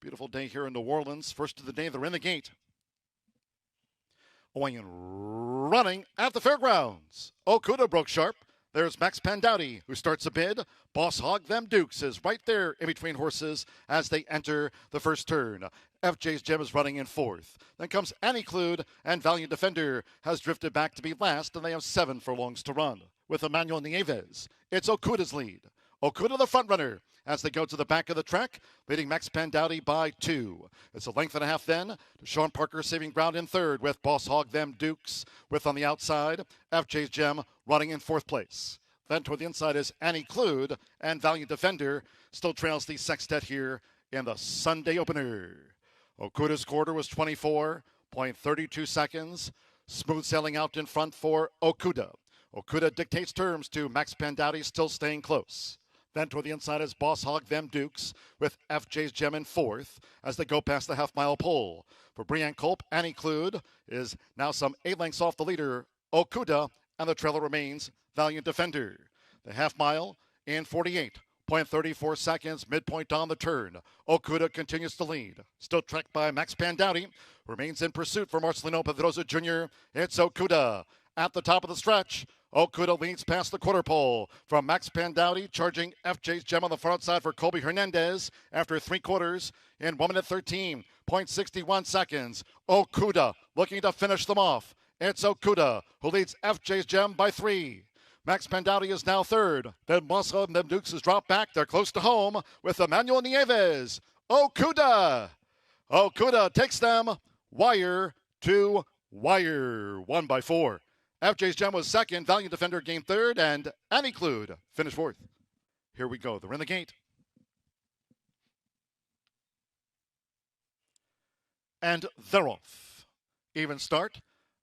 Beautiful day here in New Orleans. First of the day, they're in the gate. Away and running at the fairgrounds. Okuda broke sharp. There's Max Pandowdy, who starts a bid. Boss Hog Them Dukes is right there in between horses as they enter the first turn. FJ's Gem is running in fourth. Then comes Annie Clued, and Valiant Defender has drifted back to be last, and they have 7 furlongs to run. With Emmanuel Nieves, it's Okuda's lead. Okuda the front runner as they go to the back of the track, leading Max Pandowdy by 2. It's a length and a half then. Sean Parker saving ground in third with Boss Hog Them Dukes. With on the outside, FJ's Gem running in fourth place. Then toward the inside is Annie Clued, and Valiant Defender still trails the sextet here in the Sunday opener. Okuda's quarter was 24.32 seconds. Smooth sailing out in front for Okuda. Okuda dictates terms to Max Pandowdy, still staying close. Then toward the inside is Boss Hog Them Dukes with FJ's Gem in fourth as they go past the half-mile pole. For Brianne Culp, Annie Clued is now some 8 lengths off the leader, Okuda, and the trailer remains Valiant Defender. The half-mile in 48.34 seconds, midpoint on the turn. Okuda continues to lead. Still tracked by Max Pandowdy. Remains in pursuit for Marcelino Pedrosa Jr. It's Okuda at the top of the stretch. Okuda leads past the quarter pole from Max Pandowdy, charging FJ's Gem on the front side for Colby Hernandez after 3 quarters in 1 minute 13.61 seconds. Okuda looking to finish them off. It's Okuda who leads FJ's Gem by 3. Max Pandowdy is now third. Then Boss Hog Them Dukes has dropped back. They're close to home with Emmanuel Nieves. Okuda takes them wire to wire. 1 by 4. FJ's Gem was second, Valiant Defender gained third, and Annie Clued finished fourth. Here we go. They're in the gate. And they're off. Even start.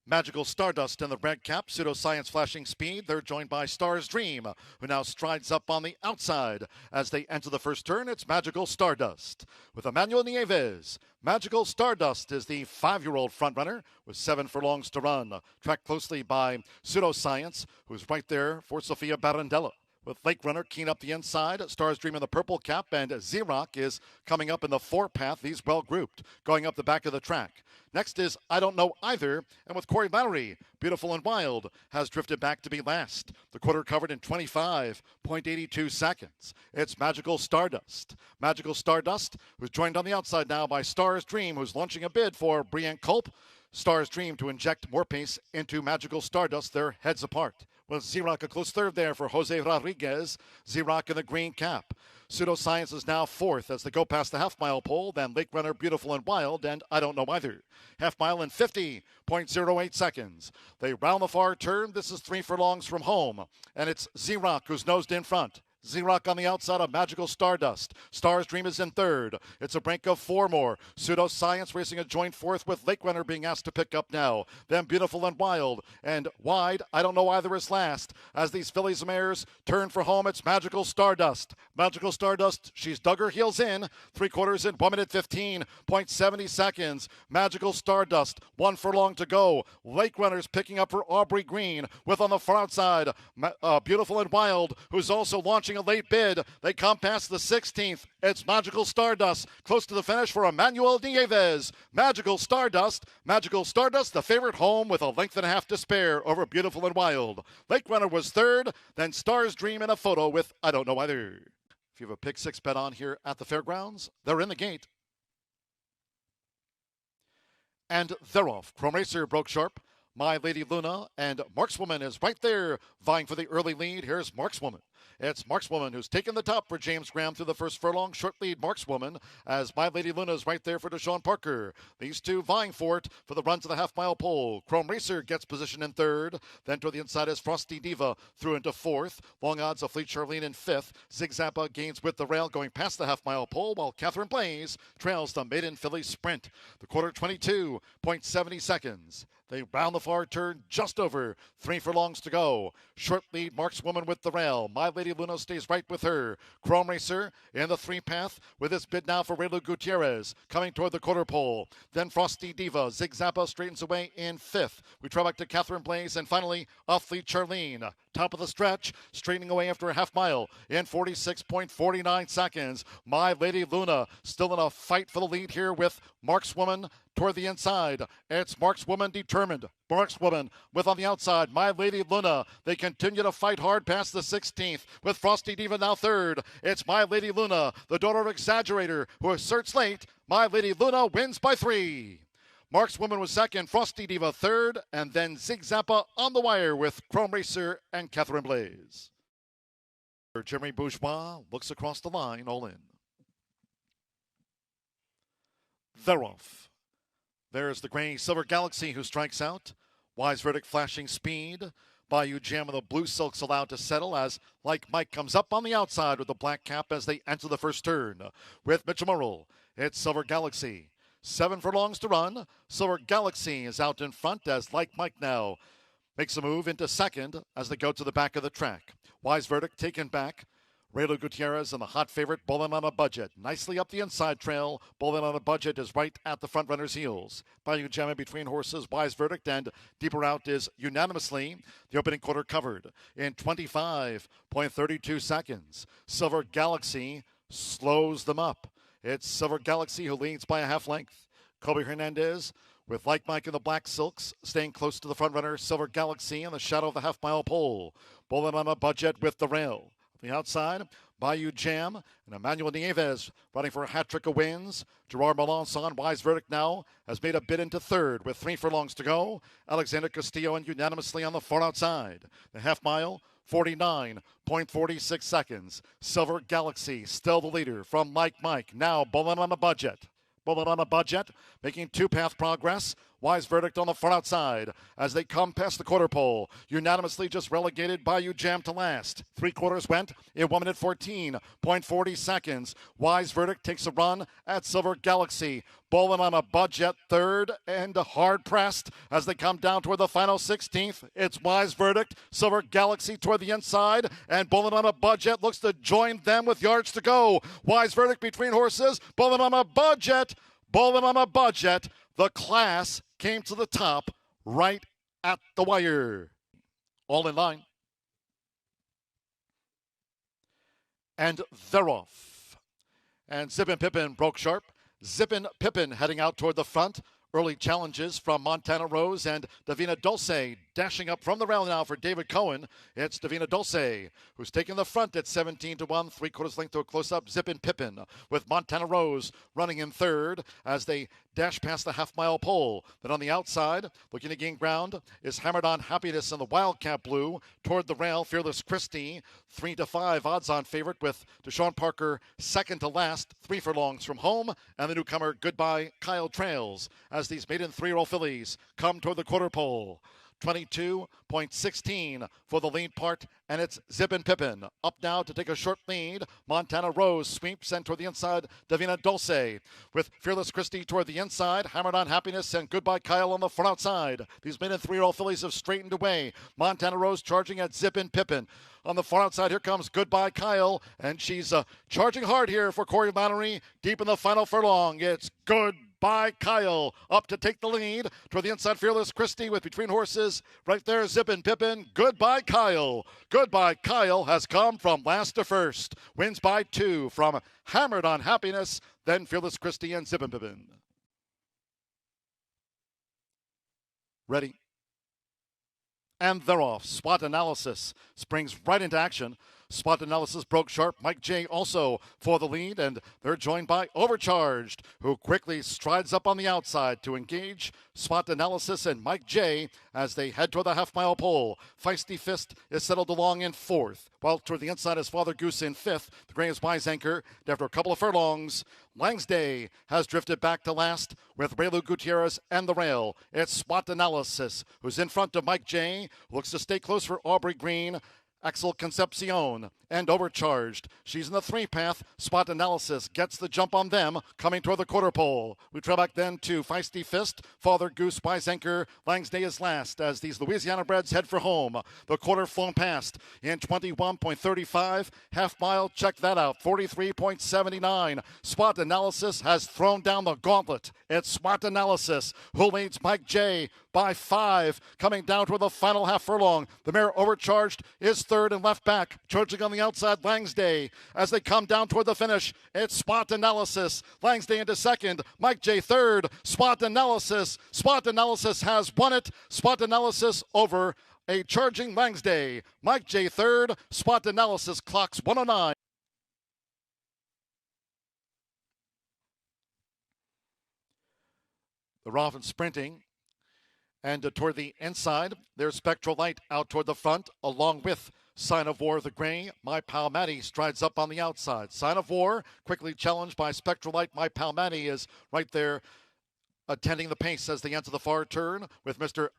Magical Stardust in the red cap, Pseudoscience flashing speed. They're joined by Star's Dream, who now strides up on the outside. As they enter the first turn, it's Magical Stardust. With Emmanuel Nieves, Magical Stardust is the 5-year-old frontrunner with 7 furlongs to run. Tracked closely by Pseudoscience, who's right there for Sofia Barandella. With Lake Runner keen up the inside, Star's Dream in the purple cap, and Xerox is coming up in the 4 path. He's well grouped, going up the back of the track. Next is I Don't Know Either, and with Corey Valerie, Beautiful and Wild, has drifted back to be last. The quarter covered in 25.82 seconds. It's Magical Stardust. Magical Stardust, who's joined on the outside now by Star's Dream, who's launching a bid for Brianne Culp. Star's Dream to inject more pace into Magical Stardust. They're heads apart. With Xerox a close third there for Jose Rodriguez. Xerox in the green cap. Pseudoscience is now fourth as they go past the half-mile pole. Then Lake Runner, Beautiful and Wild, and I Don't Know Either. Half-mile in 50.08 seconds. They round the far turn. This is 3 furlongs from home. And it's Xerox who's nosed in front. Xerox on the outside of Magical Stardust. Star's Dream is in third. It's a break of 4 more. Pseudoscience racing a joint fourth with Lake Runner being asked to pick up now. Then Beautiful and Wild. And wide, I Don't Know Either is last. As these fillies mares turn for home, it's Magical Stardust. Magical Stardust, she's dug her heels in. 3 quarters in 1 minute 15.70 seconds. Magical Stardust, 1 furlong to go. Lake Runner's picking up for Aubrey Green with on the far outside Beautiful and Wild, who's also launching a late bid. They come past the 16th. It's Magical Stardust close to the finish for Emmanuel Nieves. Magical Stardust, the favorite home with a length and a half to spare over Beautiful and Wild. Lake Runner was third, then Star's Dream in a photo with I Don't Know Either. If you have a pick 6 bet on here at the fairgrounds, they're in the gate. And they're off. Chrome Racer broke sharp. My Lady Luna and Markswoman is right there vying for the early lead. Here's Markswoman. It's Markswoman who's taken the top for James Graham through the first furlong. Short lead Markswoman as My Lady Luna is right there for Deshaun Parker. These two vying for it for the run to the half-mile pole. Chrome Racer gets position in third. Then to the inside is Frosty Diva through into fourth. Long odds of Fleet Charlene in fifth. Zig Zappa gains with the rail going past the half-mile pole while Catherine Blaze trails the Maiden Filly Sprint. The quarter 22.70 seconds. They round the far turn just over 3 furlongs to go. Short lead Markswoman with the rail. My Lady Luna stays right with her. Chrome Racer in the 3-path with his bid now for Raylu Gutierrez coming toward the quarter pole. Then Frosty Diva. Zig Zappa straightens away in 5th. We travel back to Catherine Blaze and finally Athlete Charlene. Top of the stretch, straightening away after a half mile in 46.49 seconds. My Lady Luna still in a fight for the lead here with Markswoman toward the inside. It's Markswoman determined. Markswoman with on the outside, My Lady Luna. They continue to fight hard past the 16th with Frosty Diva now 3rd. It's My Lady Luna, the daughter of Exaggerator, who asserts late. My Lady Luna wins by 3. Markswoman was 2nd, Frosty Diva 3rd, and then Zig Zappa on the wire with Chrome Racer and Catherine Blaze. Jeremy Bourgeois looks across the line, all in. They're off. There's the gray Silver Galaxy who strikes out. Wise Verdict flashing speed. Bayou Jam and the Blue Silks allowed to settle as Like Mike comes up on the outside with the black cap as they enter the first turn. With Mitchell Murrell, it's Silver Galaxy. 7 furlongs to run. Silver Galaxy is out in front as Like Mike now makes a move into 2nd as they go to the back of the track. Wise Verdict taken back. Raylu Gutierrez and the hot favorite, Bowling on a Budget. Nicely up the inside trail. Bowling on a Budget is right at the front runner's heels. Bayou Jam in between horses, Wise Verdict, and deeper out is unanimously the opening quarter covered in 25.32 seconds. Silver Galaxy slows them up. It's Silver Galaxy who leads by a half length. Kobe Hernandez with Like Mike in the black silks staying close to the front runner, Silver Galaxy in the shadow of the half-mile pole. Bowling on a Budget with the rail. The outside, Bayou Jam and Emmanuel Nieves running for a hat trick of wins. Gerard Melanson, Wise Verdict now, has made a bid into 3rd with 3 furlongs to go. Alexander Castillo and unanimously on the far outside. The half mile, 49.46 seconds. Silver Galaxy still the leader from Like Mike. Now Bowling on a Budget. Bowling on a Budget, making 2-path progress. Wise Verdict on the far outside as they come past the quarter pole. Unanimously just relegated Bayou Jam to last. 3 quarters went in 1 minute 14.40 seconds. Wise Verdict takes a run at Silver Galaxy. Bowling on a Budget 3rd and hard pressed as they come down toward the final 16th. It's Wise Verdict, Silver Galaxy toward the inside, and Bowling on a Budget looks to join them with yards to go. Wise Verdict between horses. Bowling on a Budget. Bowling on a Budget. The class came to the top right at the wire. All in line. And they're off. And Zippin' Pippin broke sharp. Zippin' Pippin heading out toward the front. Early challenges from Montana Rose and Davina Dulce dashing up from the rail now for David Cohen. It's Davina Dulce who's taking the front at 17-1, 3/4 length to a close-up. Zippin' Pippin with Montana Rose running in 3rd as they dash past the half-mile pole. Then on the outside, looking to gain ground, is Hammered on Happiness in the Wildcat Blue. Toward the rail, Fearless Christie, 3-5 odds-on favorite with Deshaun Parker 2nd to last, 3 furlongs from home, and the newcomer Goodbye Kyle trails as these maiden 3-year-old fillies come toward the quarter pole. 22.16 for the lead part, and it's Zippin' Pippin. Up now to take a short lead. Montana Rose sweeps and toward the inside, Davina Dulce. With Fearless Christie toward the inside, Hammered on Happiness and Goodbye Kyle on the front outside. These maiden 3-year-old fillies have straightened away. Montana Rose charging at Zippin' Pippin. On the far outside, here comes Goodbye Kyle, and she's charging hard here for Corey Lanerie. Deep in the final furlong, it's Goodbye Kyle up to take the lead. Toward the inside, Fearless Christie with between horses. Right there, Zippin' Pippin. Goodbye Kyle. Goodbye Kyle has come from last to first. Wins by 2 from Hammered on Happiness, then Fearless Christie and Zippin' Pippin. Ready. And they're off. Spot Analysis springs right into action. Spot Analysis broke sharp. Mike J also for the lead, and they're joined by Overcharged, who quickly strides up on the outside to engage Spot Analysis and Mike J as they head toward the half-mile pole. Feisty Fist is settled along in 4th, while toward the inside is Father Goose in 5th. The gray is Wise Anchor. After a couple of furlongs, Langsday has drifted back to last with Raylu Gutierrez and the rail. It's Spot Analysis, who's in front of Mike J, looks to stay close for Aubrey Green. Axel Concepcion and Overcharged. She's in the three path. Spot Analysis gets the jump on them, coming toward the quarter pole. We trail back then to Feisty Fist, Father Goose, Bizenker. Langsday is last as these Louisiana breds head for home. The quarter flown past in 21.35. Half mile, check that out, 43.79. Spot Analysis has thrown down the gauntlet. It's Spot Analysis who leads Mike J by 5, coming down toward the final half furlong. The mare Overcharged is third and left back, charging on the outside Langsday. As they come down toward the finish, it's Spot Analysis. Langsday into second, Mike J third. Spot Analysis. Spot Analysis has won it. Spot Analysis over a charging Langsday. Mike J third. Spot Analysis clocks 109. The Raven sprinting. And toward the inside, there's Spectral Light out toward the front, along with Sign of War, the gray. My Pal Matty strides up on the outside. Sign of War, quickly challenged by Spectral Light. My Pal Matty is right there attending the pace as they enter the far turn with Mr.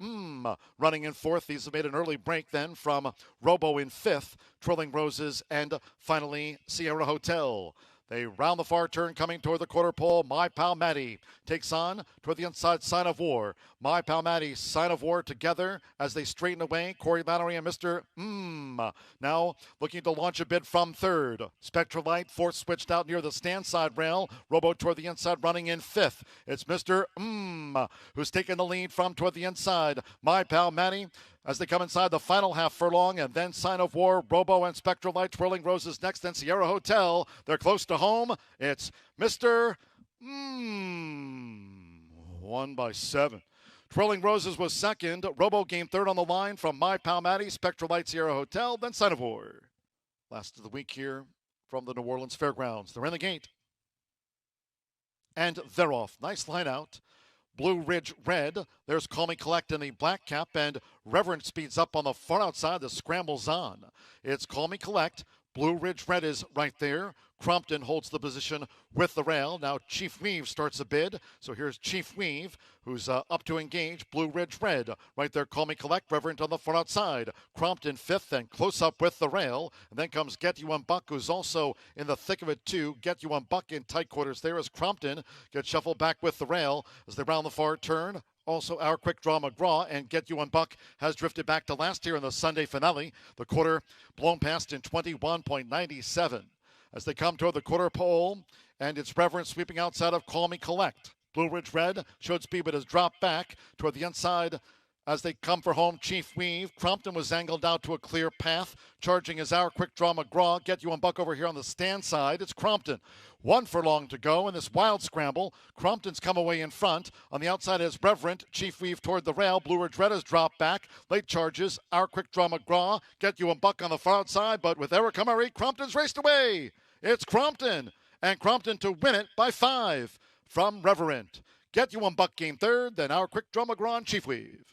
Running in fourth. These have made an early break then from Robo in fifth, Twirling Roses, and finally Sierra Hotel. They round the far turn coming toward the quarter pole. My Pal Matty takes on toward the inside Sign of War. My Pal Matty, Sign of War together as they straighten away. Corey Mallory and Mr. Now looking to launch a bid from third. Spectral Light, fourth switched out near the stand side rail. Robo toward the inside running in fifth. It's Mr. Who's taking the lead from toward the inside. My Pal Matty as they come inside the final half furlong, and then Sign of War, Robo, and Spectral Light, Twirling Roses next, then Sierra Hotel. They're close to home. It's Mr. 1 by 7. Twirling Roses was second. Robo gained third on the line from My Pal Matty, Spectral Light, Sierra Hotel, then Sign of War. Last of the week here from the New Orleans Fairgrounds. They're in the gate. And they're off. Nice line out. Blue Ridge Red. There's Call Me Collect in the black cap, and Reverend speeds up on the far outside. The scramble's on. It's Call Me Collect. Blue Ridge Red is right there. Crompton holds the position with the rail. Now Chief Weave starts a bid. So here's Chief Weave, who's up to engage. Blue Ridge Red right there. Call Me Collect. Reverend on the far outside. Crompton fifth and close up with the rail. And then comes Get You One Buck, who's also in the thick of it too. Get You One Buck in tight quarters there as Crompton gets shuffled back with the rail as they round the far turn. Also, Our Quick Draw McGraw and Get You One Buck has drifted back to last year in the Sunday finale. The quarter blown past in 21.97. As they come toward the quarter pole, and it's Reverend sweeping outside of Call Me Collect. Blue Ridge Red showed speed but has dropped back toward the inside as they come for home. Chief Weave. Crompton was angled out to a clear path. Charging is Our Quick Draw McGraw. Get You One Buck over here on the stand side. It's Crompton. 1 furlong to go in this wild scramble. Crompton's come away in front. On the outside is Reverend. Chief Weave toward the rail. Blue Ridge Red has dropped back. Late charges. Our Quick Draw McGraw. Get You One Buck on the far outside, but with Erica Murray, Crompton's raced away. It's Crompton, and Crompton to win it by 5 from Reverend. Get You One Buck game third, then Our Quick Draw McGraw and Chief Weave.